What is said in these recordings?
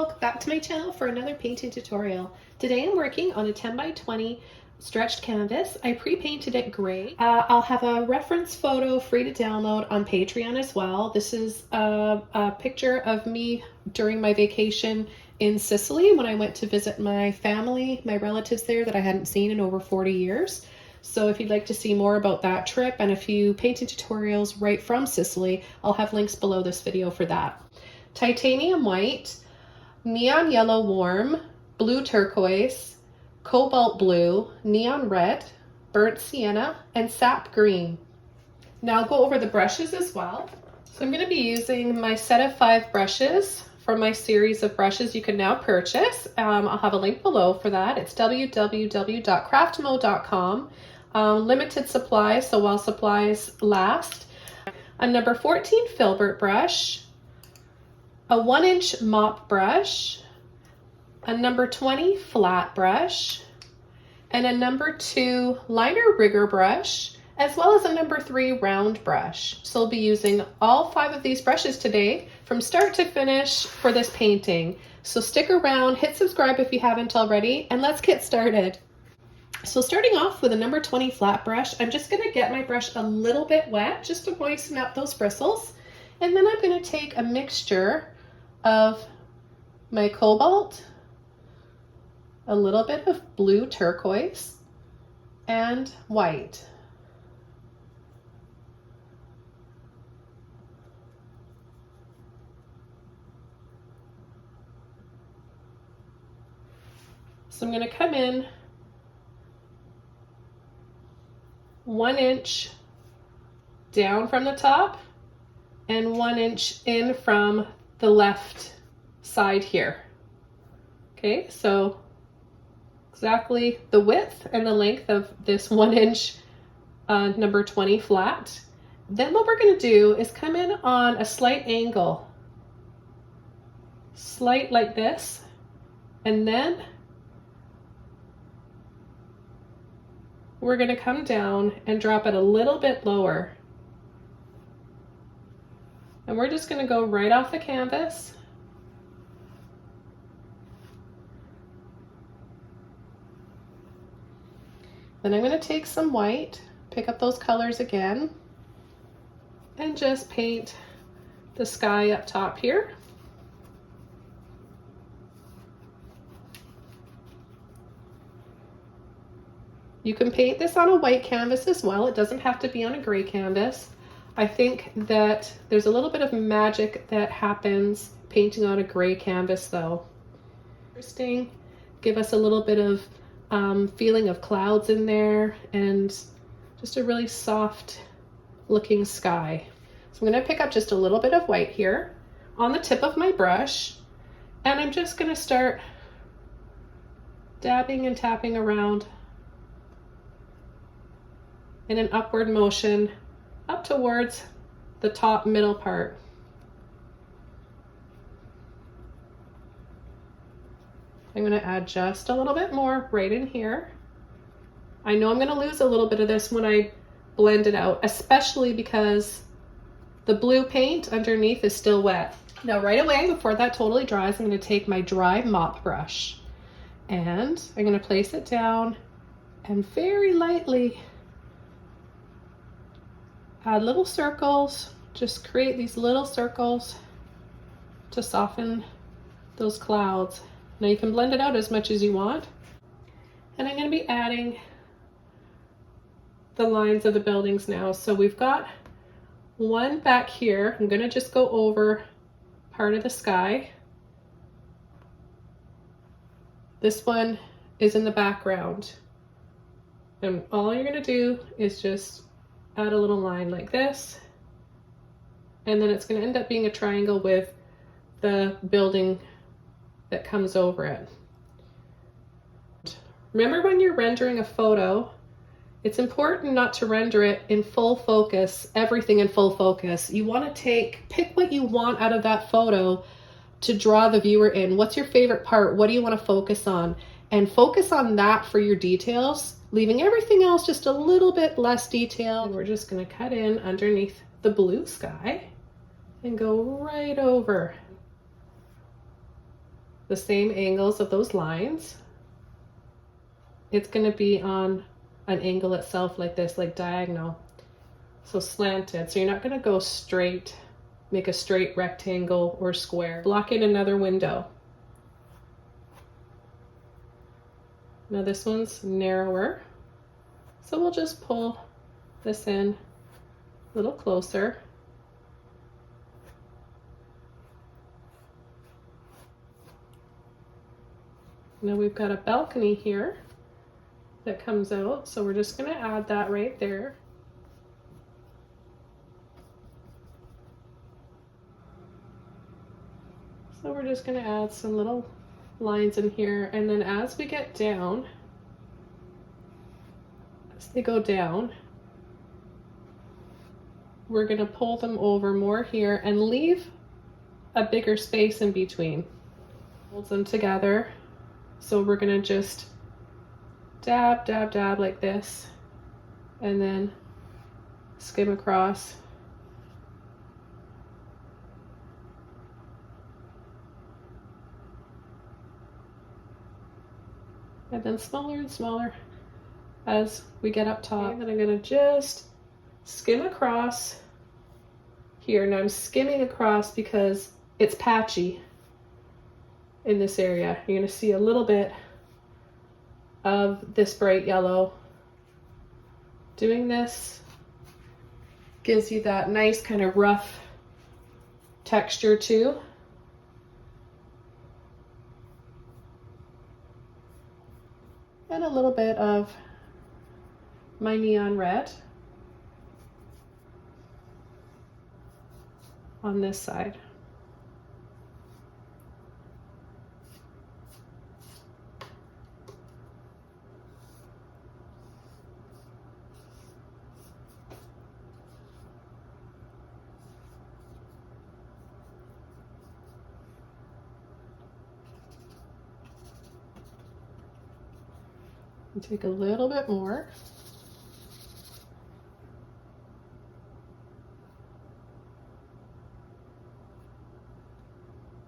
welcome back to my channel for another painting tutorial. Today I'm working on a 10 by 20 stretched canvas. I pre-painted it gray. I'll have a reference photo free to download on Patreon as well. This is a picture of me during my vacation in Sicily when I went to visit my family, my relatives there that I hadn't seen in over 40 years. So if you'd like to see more about that trip and a few painting tutorials right from Sicily, I'll have links below this video for that. Titanium white, neon yellow warm, blue turquoise, cobalt blue, neon red, burnt sienna, and sap green. Now I'll go over the brushes as well. So I'm going to be using my set of 5 brushes from my series of brushes you can now purchase. I'll have a link below for that. It's www.craftmo.com. Limited supply, so while supplies last. A number 14 filbert brush, a 1-inch mop brush, a number 20 flat brush, and a number 2 liner rigger brush, as well as a number 3 round brush. So I'll be using all 5 of these brushes today from start to finish for this painting. So stick around, hit subscribe if you haven't already, and let's get started. So starting off with a number 20 flat brush, I'm just going to get my brush a little bit wet just to moisten up those bristles. And then I'm going to take a mixture of my cobalt, a little bit of blue turquoise, and white. So I'm going to come in 1 inch down from the top and 1 inch in from the left side here. Okay, so exactly the width and the length of this 1 inch number 20 flat. Then what we're going to do is come in on a slight angle, slight like this, and then we're going to come down and drop it a little bit lower. And we're just going to go right off the canvas. Then I'm going to take some white, pick up those colors again, and just paint the sky up top here. You can paint this on a white canvas as well. It doesn't have to be on a gray canvas. I think that there's a little bit of magic that happens painting on a gray canvas though. Interesting, give us a little bit of feeling of clouds in there and just a really soft looking sky. So I'm going to pick up just a little bit of white here on the tip of my brush, and I'm just going to start dabbing and tapping around in an upward motion up towards the top middle part. I'm going to add just a little bit more right in here. I know I'm going to lose a little bit of this when I blend it out, especially because the blue paint underneath is still wet. Now right away, before that totally dries, I'm going to take my dry mop brush and I'm going to place it down and very lightly add little circles, just create these little circles to soften those clouds. Now you can blend it out as much as you want. And I'm going to be adding the lines of the buildings now. So we've got one back here. I'm going to just go over part of the sky. This one is in the background. And all you're going to do is just add a little line like this, and then it's going to end up being a triangle with the building that comes over it. Remember, when you're rendering a photo, it's important not to render it in full focus, everything in full focus. You want to pick what you want out of that photo to draw the viewer in. What's your favorite part? What do you want to focus on? And focus on that for your details, leaving everything else just a little bit less detailed. And we're just going to cut in underneath the blue sky and go right over. the same angles of those lines. It's going to be on an angle itself like this, like diagonal. So slanted. So you're not going to go straight, make a straight rectangle or square. Block in another window. Now this one's narrower. So we'll just pull this in a little closer. Now we've got a balcony here that comes out, so we're just going to add that right there. So we're just going to add some little lines in here, and then as we get down, as they go down, we're going to pull them over more here and leave a bigger space in between. Hold them together. So we're going to just dab, dab, dab like this, and then skim across. And then smaller and smaller as we get up top. And then I'm going to just skim across here. Now I'm skimming across because it's patchy in this area. You're going to see a little bit of this bright yellow. Doing this gives you that nice kind of rough texture too. And a little bit of my neon red on this side. And take a little bit more.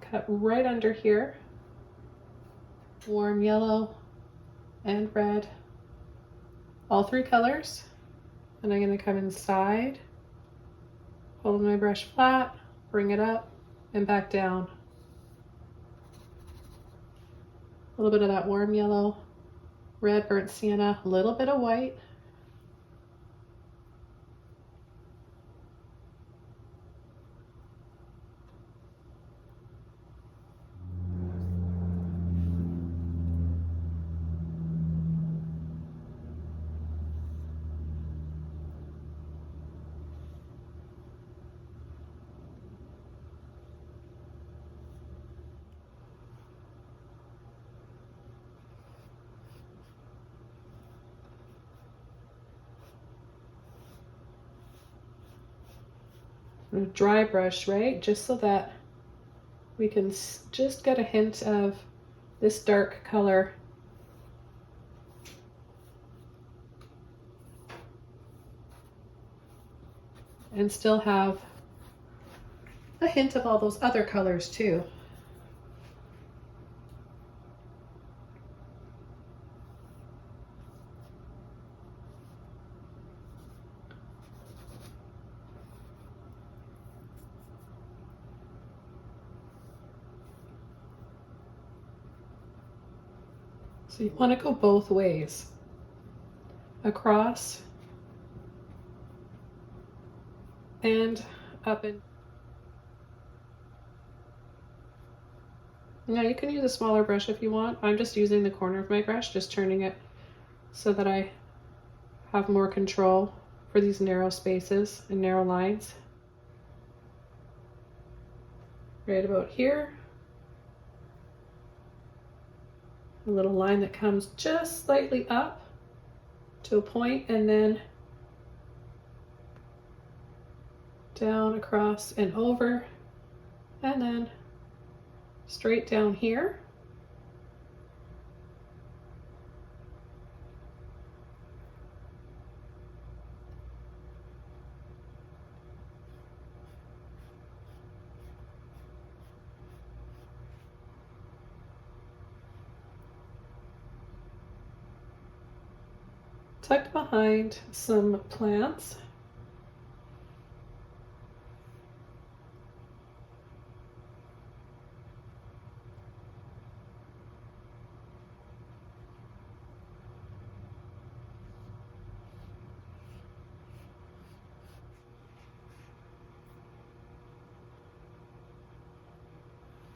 Cut right under here. Warm yellow and red. All three colors. And I'm going to come inside, hold my brush flat, bring it up, and back down. A little bit of that warm yellow, red, burnt sienna, a little bit of white. A dry brush, right? Just so that we can just get a hint of this dark color. And still have a hint of all those other colors too. So you want to go both ways, across and up and now you can use a smaller brush if you want. I'm just using the corner of my brush, just turning it so that I have more control for these narrow spaces and narrow lines. Right about here. A little line that comes just slightly up to a point and then down, across, and over, and then straight down here. tucked behind some plants.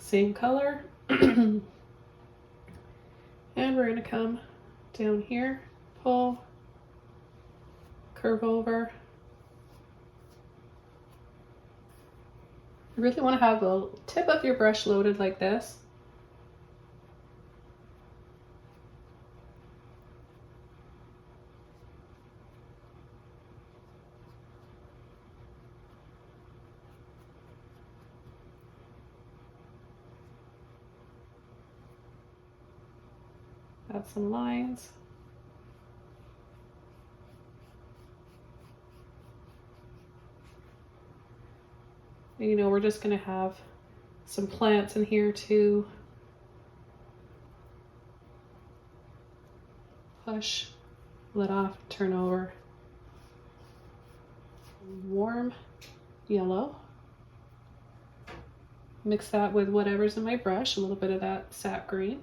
Same color. And we're going to come down here, pull, curve over. You really want to have the tip of your brush loaded like this. Add some lines. And, you know, we're just going to have some plants in here to push, let off, turn over. Warm yellow. Mix that with whatever's in my brush, a little bit of that sap green.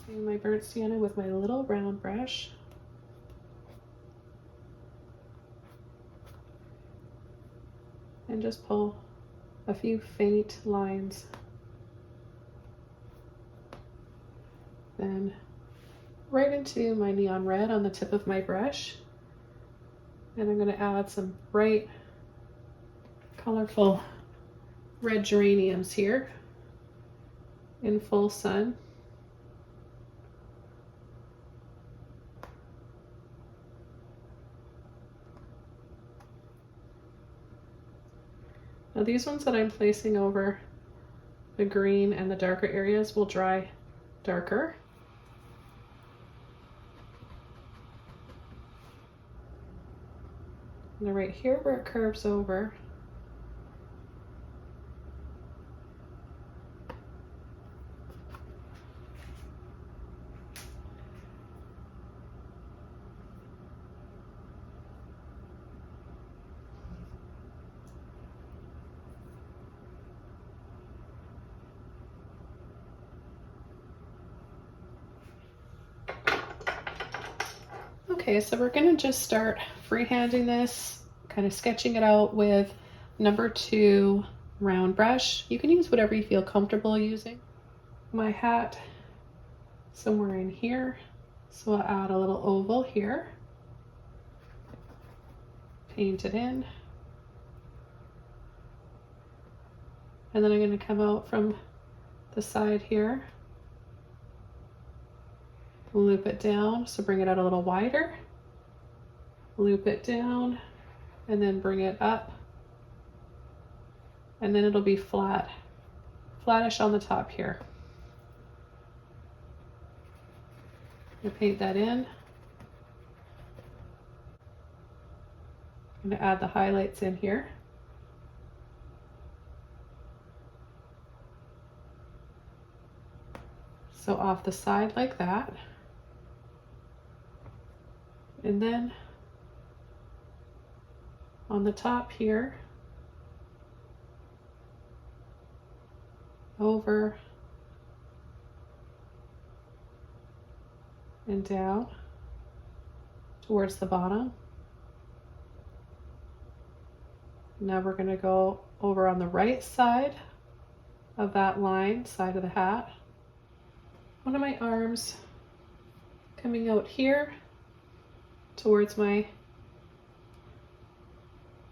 And my burnt sienna with my little round brush. And just pull a few faint lines. Then right into my neon red on the tip of my brush. And I'm going to add some bright, colorful red geraniums here in full sun. Now these ones that I'm placing over the green and the darker areas will dry darker. And then right here where it curves over, okay, so we're going to just start freehanding this, kind of sketching it out with #2 round brush. You can use whatever you feel comfortable using. My hat somewhere in here, so I'll add a little oval here, paint it in, and then I'm going to come out from the side here, loop it down, so bring it out a little wider, loop it down, and then bring it up, and then it'll be flat, flattish on the top here. I'm gonna paint that in. I'm gonna add the highlights in here. So off the side like that. And then on the top here, over and down towards the bottom. Now we're going to go over on the right side of that line, side of the hat. One of my arms coming out here towards my,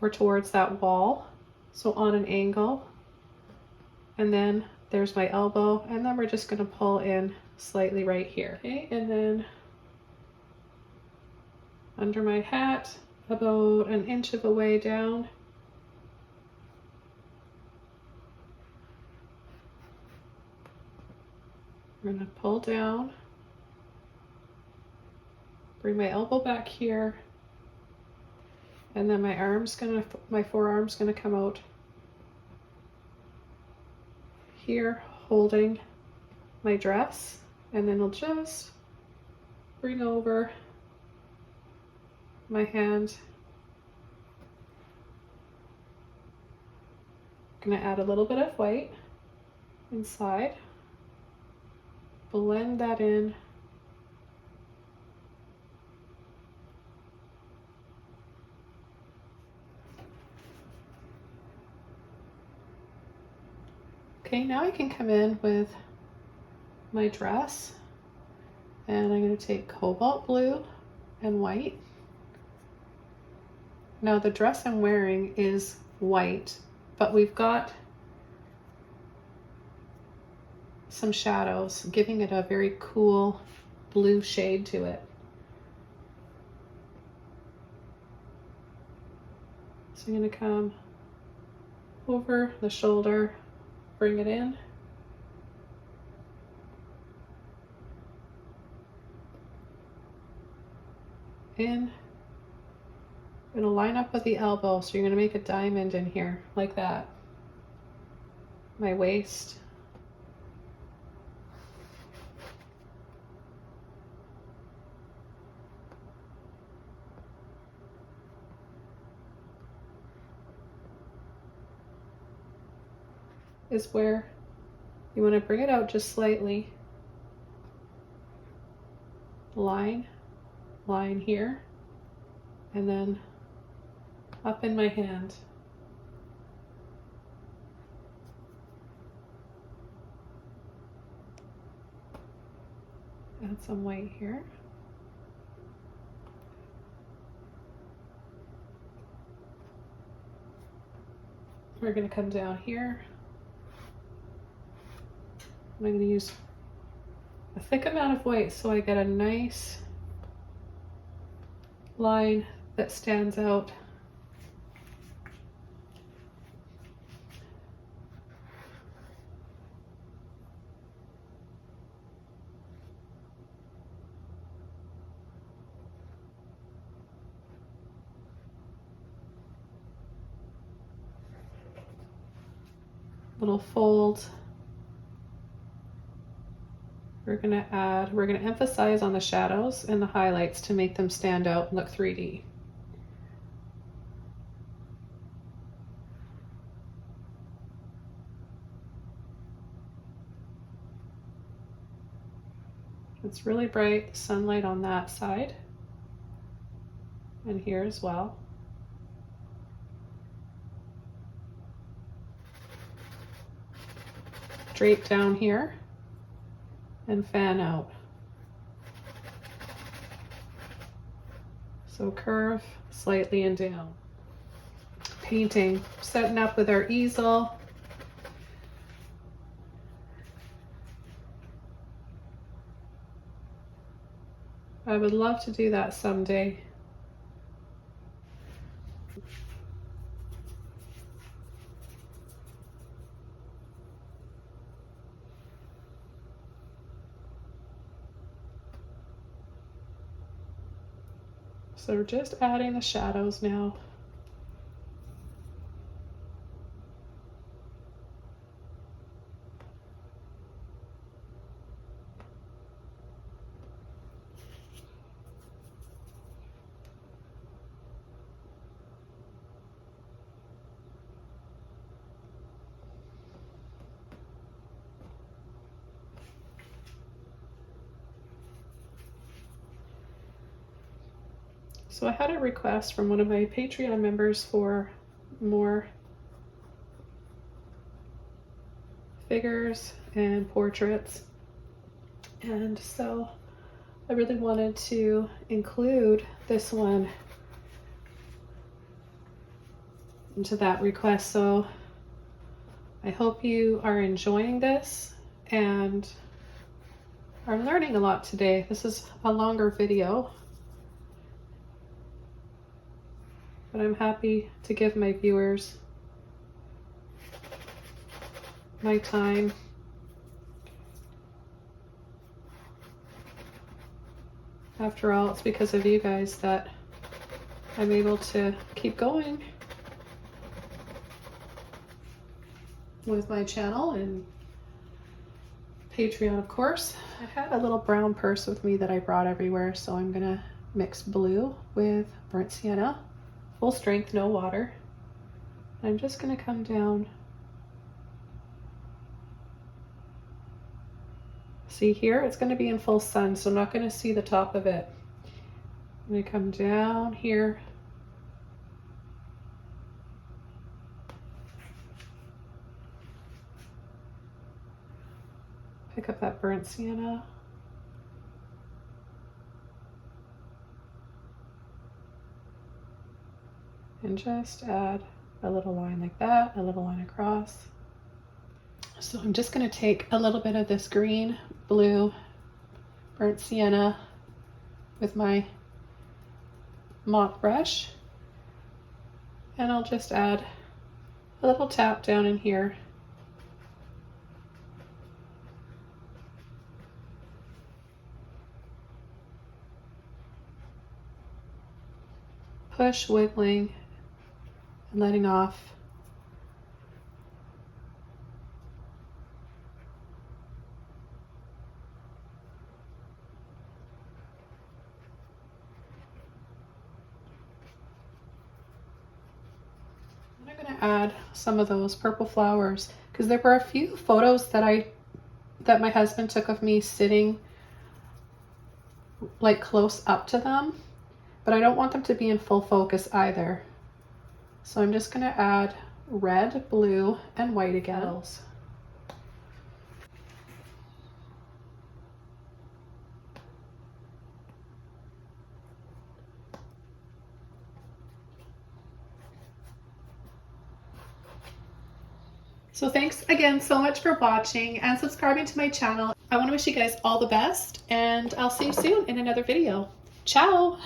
or towards that wall, so on an angle. And then there's my elbow, and then we're just going to pull in slightly right here. Okay, and then under my hat, about an inch of a way down, we're going to pull down Bring my elbow back here, and then my forearm's gonna come out here holding my dress, and then I'll just bring over my hand. I'm gonna add a little bit of white inside, blend that in. Okay, now I can come in with my dress, and I'm going to take cobalt blue and white. Now the dress I'm wearing is white, but we've got some shadows, giving it a very cool blue shade to it. So I'm going to come over the shoulder, bring it in. It'll line up with the elbow, so you're going to make a diamond in here like that. My waist. Is where you want to bring it out just slightly. Line here, and then up in my hand. Add some white here. We're going to come down here. I'm going to use a thick amount of white so I get a nice line that stands out. Little fold. We're going to emphasize on the shadows and the highlights to make them stand out and look 3D. It's really bright sunlight on that side and here as well. Drape down here and fan out. So curve slightly and down. Painting, setting up with our easel. I would love to do that someday. So we're just adding the shadows now. So I had a request from one of my Patreon members for more figures and portraits, and so I really wanted to include this one into that request. So I hope you are enjoying this and are learning a lot today. This is a longer video, but I'm happy to give my viewers my time. After all, it's because of you guys that I'm able to keep going with my channel and Patreon, of course. I had a little brown purse with me that I brought everywhere, so I'm gonna mix blue with burnt sienna, full strength, no water. I'm just gonna come down. See here, it's gonna be in full sun, so I'm not gonna see the top of it. I'm gonna come down here. Pick up that burnt sienna. And just add a little line like that, a little line across. So I'm just going to take a little bit of this green, blue, burnt sienna with my mop brush, and I'll just add a little tap down in here. Push, wiggling, and letting off. I'm going to add some of those purple flowers because there were a few photos that my husband took of me sitting like close up to them, but I don't want them to be in full focus either. So I'm just going to add red, blue, and white again. So thanks again so much for watching and subscribing to my channel. I want to wish you guys all the best, and I'll see you soon in another video. Ciao!